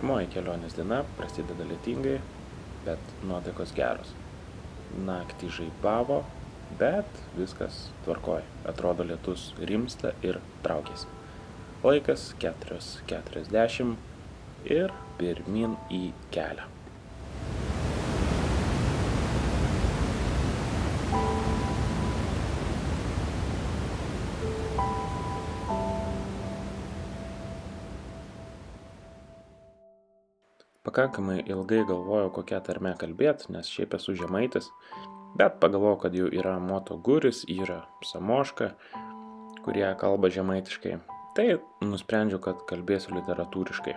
Pirmoji kelionės diena prasideda lietingai, bet nuotaikos geros. Naktį žaibavo, bet viskas tvarkoj. Atrodo, lietus rimsta ir traukiasi. Laikas 4:40 ir pirmyn į kelią. Pakankamai ilgai galvojau, kokią tarmę kalbėti, nes šiaip esu žemaitis, bet pagalvojau, kad jau yra Moto Guris, yra Samoška, kurie kalba žemaitiškai. Tai nusprendžiau, kad kalbėsiu literatūriškai.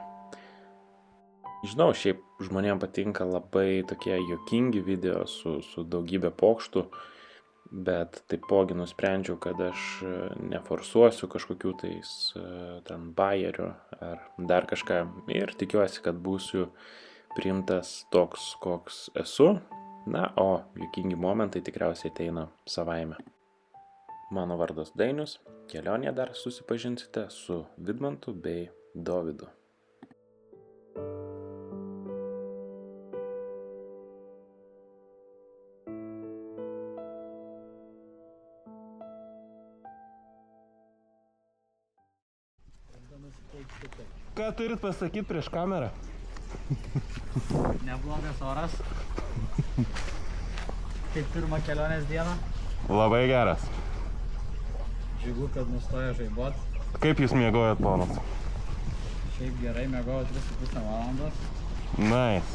Žinau, šiaip žmonėms patinka labai tokie juokingi video su daugybė pokštų, bet taipogi nusprendžiau, kad aš neforsuosiu kažkokių tais ten bajerių ar dar kažką ir tikiuosi, kad būsiu priimtas toks, koks esu. Na, o juokingi momentai tikriausiai ateina savaime. Mano vardas Dainius, kelionėje dar susipažinsite su Vidmantu bei Dovydu. Ką turit pasakyti prieš kamerą? Neblogas oras. Kaip pirmą kelionės dieną. Labai geras. Džiugu, kad nustojo žaibot. Kaip jūs miegojat, ponas? Šiaip gerai, miegojau 3,5 valandos. Nice.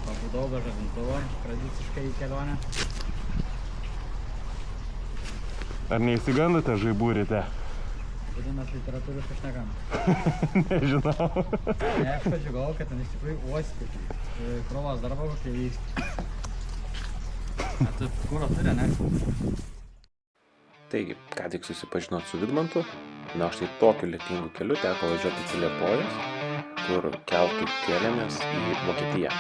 Pabudau be žadintuvo, tradiciškai į kelionę. Ar neįsigandote žaibų ryte? Vadinasi, literatūriškai šnekam. Nežinau. Ne, aš padžiugau, kad ten iš tikrųjų uosti. Krovos darbą kokie vyksta. Tu kūro turi, ne? Taigi, ką tik susipažinot su Vidmantu, na štai tokiu lietingu keliu teko važiuoti iki Liepojos, kur keltu kėlėmės į Vokietiją.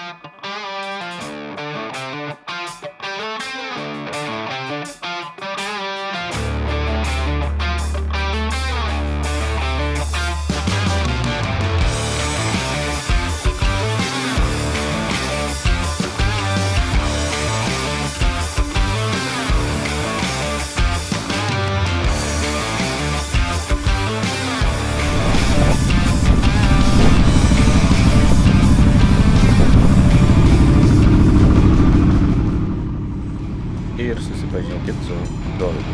Ir susipažinkit su Dovydu.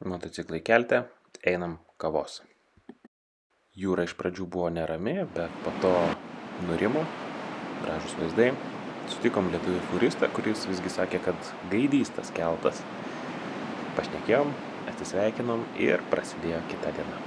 Motociklai kelte, einam kavos. Jūra iš pradžių buvo nerami, bet po to nurimo, gražus vaizdai. Sutikom lietuvį fūristą, kuris visgi sakė, kad gaidys tas keltas. Pašnekėjom, atsisveikinom ir prasidėjo kita diena.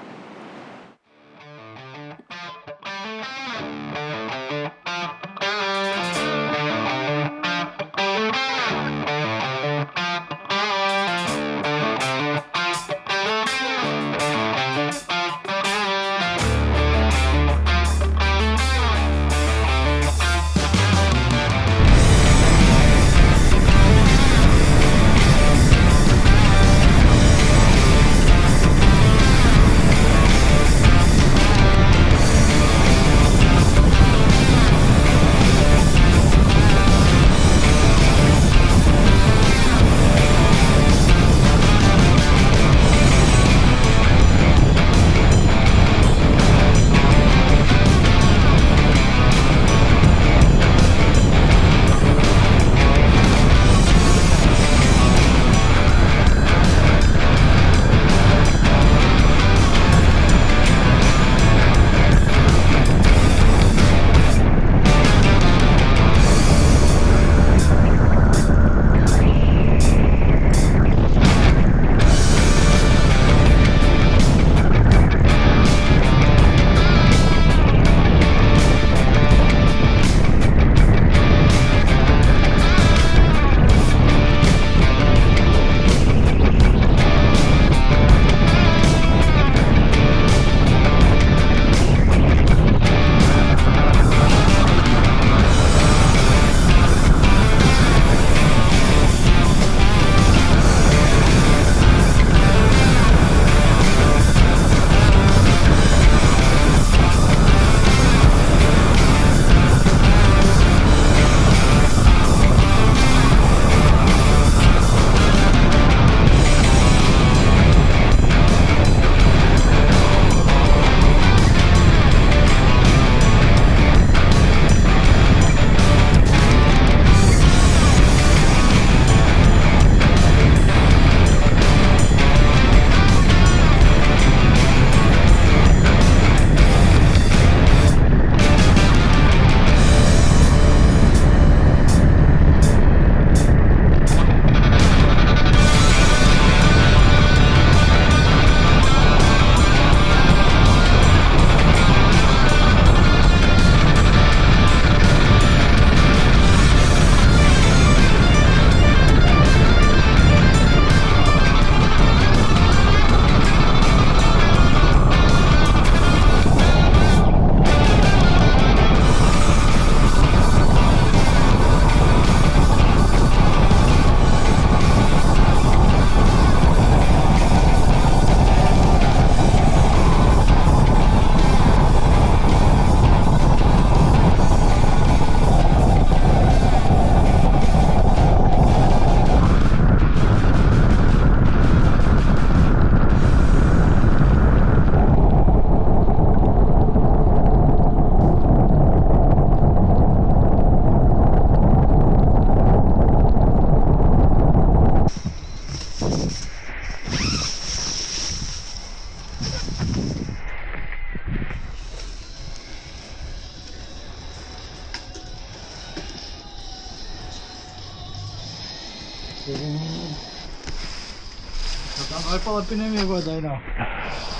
Ar palapinė mėgo dainau?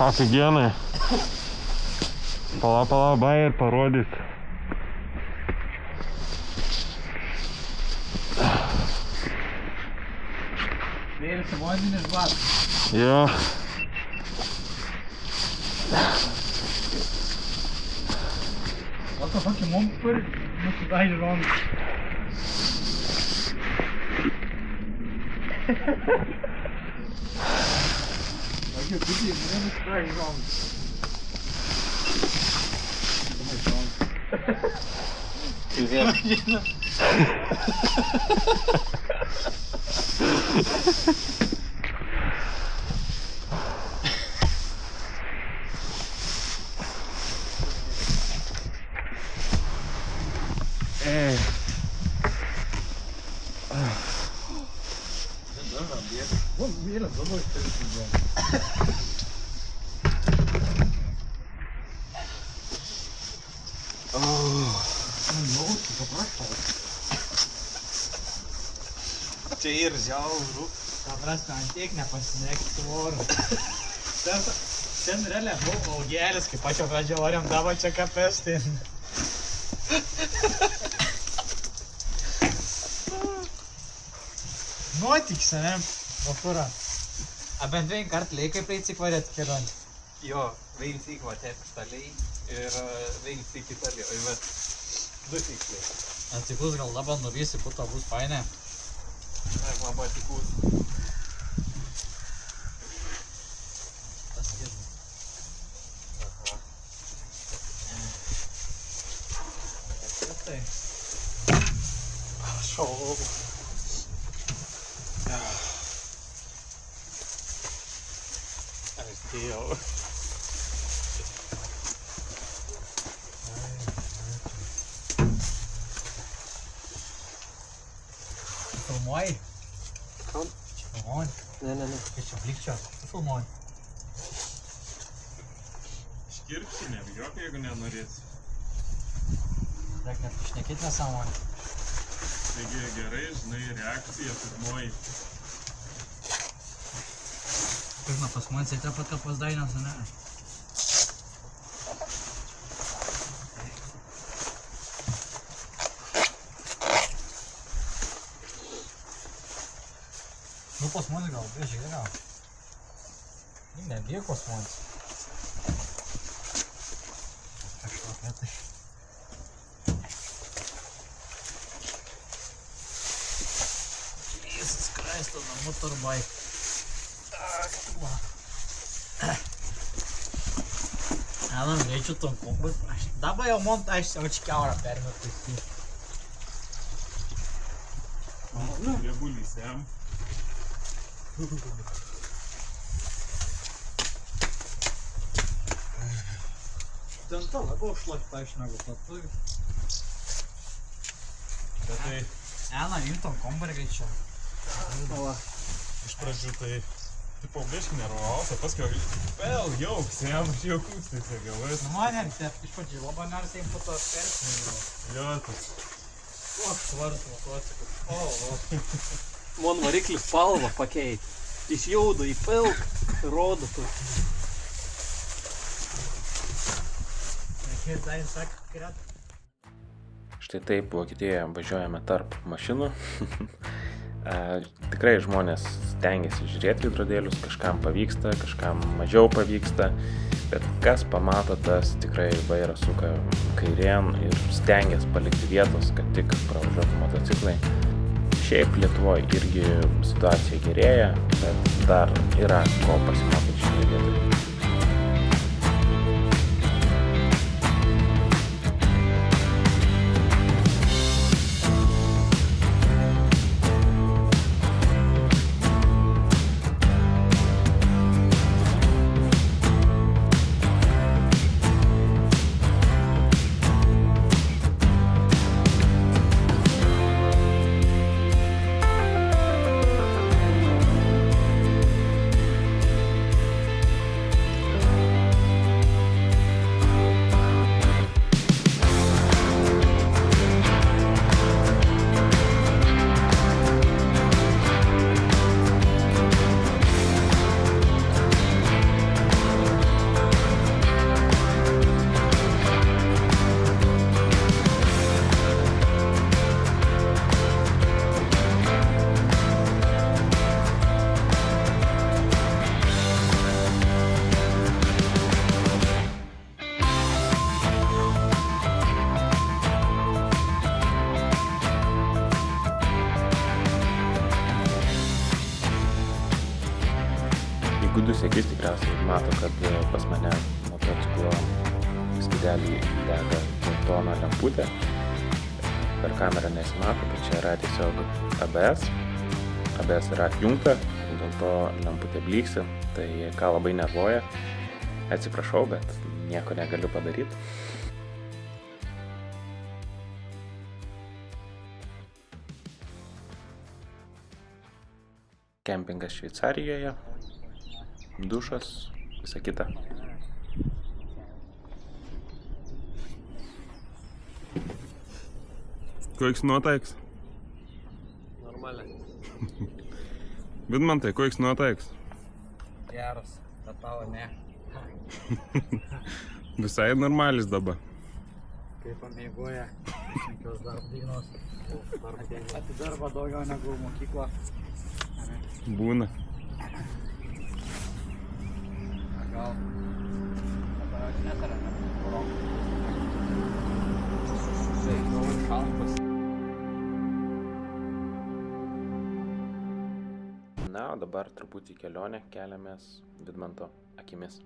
Офигенai. Pala, bair parodys. Vėlisi vandenis batas. Jo. What the fuck, je mond voor? Moet je bij je rond. Wat je doet hier, moet je bij je rond. Ej. Wat weer dat is wel. Čia ir žiaurų. Ta prasme, ant tiek nepasinėkti svorio. Ten realiai buvo augelis, kai pačio pradžio varėm davo čia kapes, tai... Nuotiks, ne? Vafura. A bent vien kart laikai praeitsik varėt kelionį. Jo, viens įkva tėpis taliai ir viens įkį taliai. O vat, du tiksliai. Antikus gal dabar nuvysi, puto bus fainė. Aš labai tikus. Tas girdi. Tai. Šau. Aš dėjau. Filmuoji? Kam? Čia filmuoji? Ne. Kai čia plikčio, tu filmuoji. Škirpsi, nebijok, jeigu nenorėsi. Reik net išnekėt nesąmonį. Taigi gerai, žinai, reakcija pirmoji. Pirma, pas man sėtė pat, kad pas dainas, ne? Nu, pas man gal, bieži geriau. Nebėg pas man. Kažkokia tai. Jesus Christ, on a motorbike. Adam, greičiu tom kombat. Dabar jau monta, aš jau čia keurą permetus. Riebulys jam. Ten to labiau šlakta iš negu platu. Bet tai Ena, imtom kombat greičiau. iš pradžių tai tipo biškį nervausia, paskui vėl jauks, jam jau kūstis galvai. Nu man nervti, iš pradžių labai nervti im po to persmėjau. Jo, tas. O, švarus motociklas. O. Man variklį spalvą pakeit. Iš juodo į pilk, rodo tu. Nekės dain sak, kret. Štai taip Vokietijoje važiuojame tarp mašinų. Tikrai žmonės stengiasi žiūrėti veidrodėlius, kažkam pavyksta, kažkam mažiau pavyksta, bet kas pamato, tas tikrai vairą suka kairėn ir stengiasi palikti vietos, kad tik pravažiuotų motociklai. Šiaip Lietuvoje irgi situacija gerėja, bet dar yra ko pasimokyti šioje vietoje. mato, kad pas mane motociklo skydelį dega geltona lemputė. Per kamerą nesimato, bet čia yra tiesiog ABS. ABS yra atjungta, dėl to lemputė blyksi, tai ką labai nervuoja. Atsiprašau, bet nieko negaliu padaryti. Kempingas Šveicarijoje, dušas, visa kita. Koks nuotaiks? Normaliai. Vidmantai, koks nuotaiks? Geras, bet tavo ne. Visai normalis dabar. Kaip pamėgoja, sunkios darbo dienos. Atidarba daugiau negu mokykla. Būna. Gal. Dabar aš netarė, ne? Šalpas. Na, o dabar truputį kelionę keliamės Vidmanto akimis.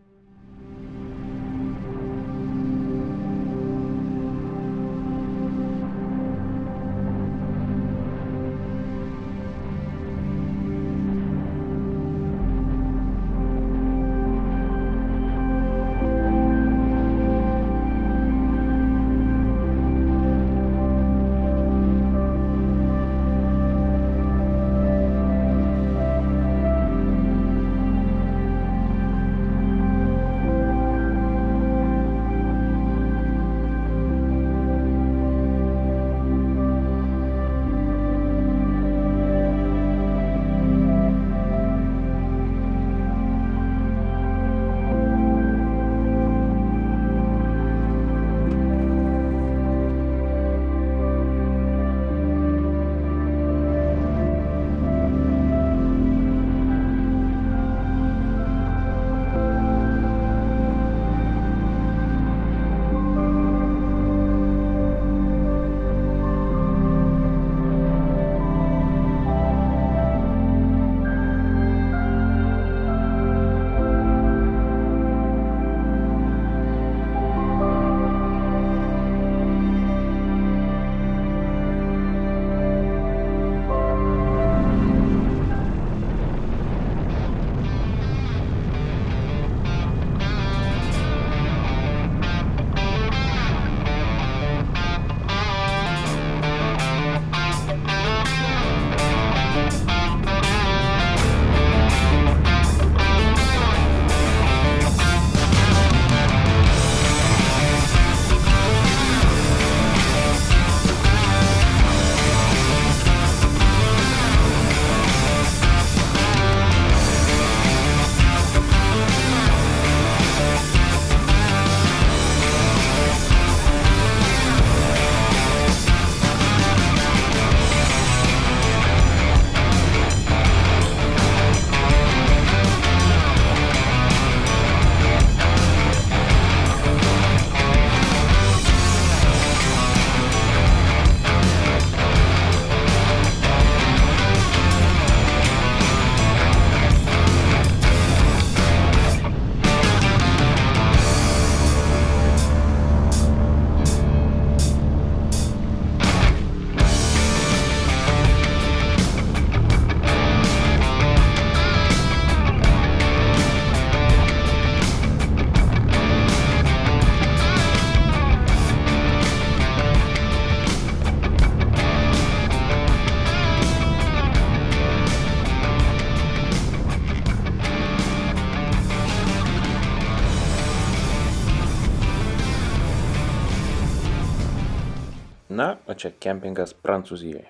Na, o čia kempingas Prancūzijoje.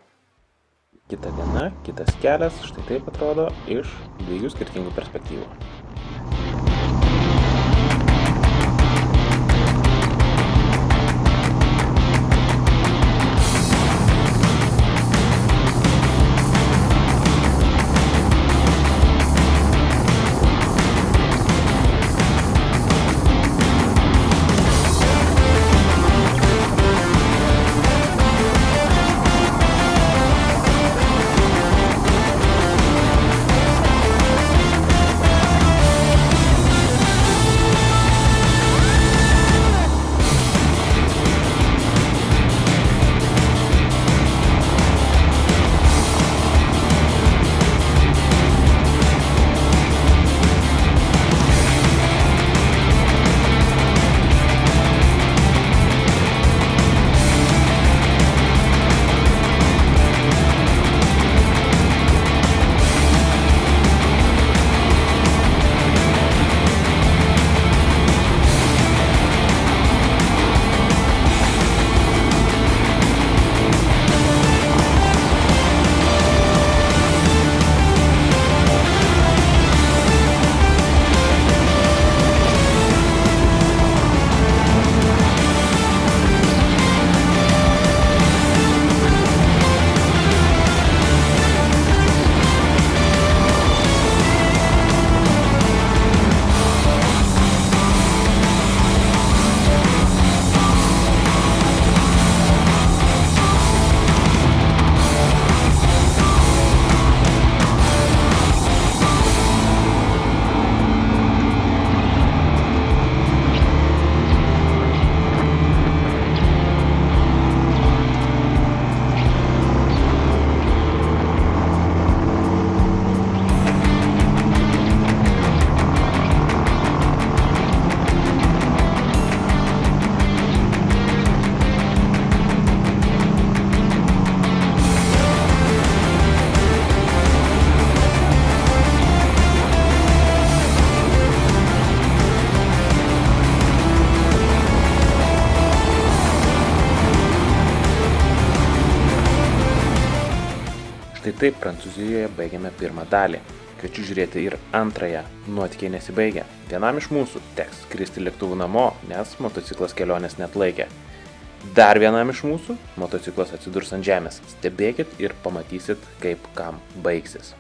Kita diena, kitas kelias, štai taip atrodo iš dviejų skirtingų perspektyvų. taip Prancūzijoje baigiame pirmą dalį. Kviečiu žiūrėti ir antrąją, nuotykiai nesibaigia. Vienam iš mūsų teks skristi lėktuvu namo, nes motociklas kelionės neatlaikė. Dar vienam iš mūsų motociklas atsidurs ant žemės. Stebėkit ir pamatysit, kaip kam baigsis.